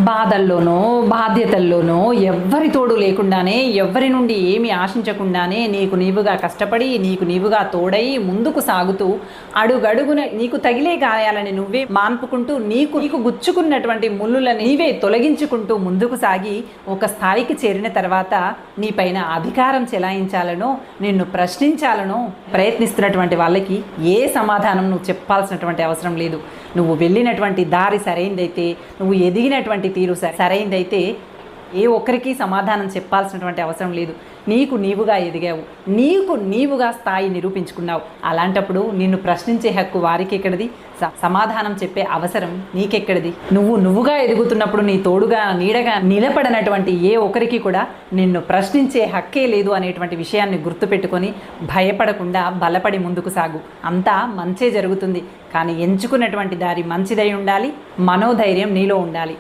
బాధల్లోనో, బాధ్యతల్లోనో ఎవ్వరి తోడు లేకుండానే, ఎవ్వరి నుండి ఏమి ఆశించకుండానే నీకు నీవుగా కష్టపడి, నీకు నీవుగా తోడై ముందుకు సాగుతూ అడుగడుగున నీకు తగిలే గాయాలని నువ్వే మాన్పుకుంటూ నీకు గుచ్చుకున్నటువంటి ముళ్ళులని నీవే తొలగించుకుంటూ ముందుకు సాగి ఒక స్థాయికి చేరిన తర్వాత నీపైన అధికారం చెలాయించాలనో, నిన్ను ప్రశ్నించాలనో ప్రయత్నిస్తున్నటువంటి వాళ్ళకి ఏ సమాధానం నువ్వు చెప్పాల్సినటువంటి అవసరం లేదు. నువ్వు వెళ్ళినటువంటి దారి సరైందైతే, నువ్వు ఎదిగినటువంటి తీరు సరైందైతే ఏ ఒక్కరికి సమాధానం చెప్పాల్సినటువంటి అవసరం లేదు. నీకు నీవుగా ఎదిగావు, నీకు నీవుగా స్థాయి నిరూపించుకున్నావు. అలాంటప్పుడు నిన్ను ప్రశ్నించే హక్కు వారికి ఎక్కడిది? సమాధానం చెప్పే అవసరం నీకెక్కడిది? నువ్వుగా ఎదుగుతున్నప్పుడు నీ తోడుగా నీడగా నిలబడినటువంటి ఏ ఒక్కరికి కూడా నిన్ను ప్రశ్నించే హక్కే లేదు అనేటువంటి విషయాన్ని గుర్తుపెట్టుకొని భయపడకుండా బలపడి ముందుకు సాగు. అంతా మంచే జరుగుతుంది. కానీ ఎంచుకున్నటువంటి దారి మంచిదై ఉండాలి, మనోధైర్యం నీలో ఉండాలి.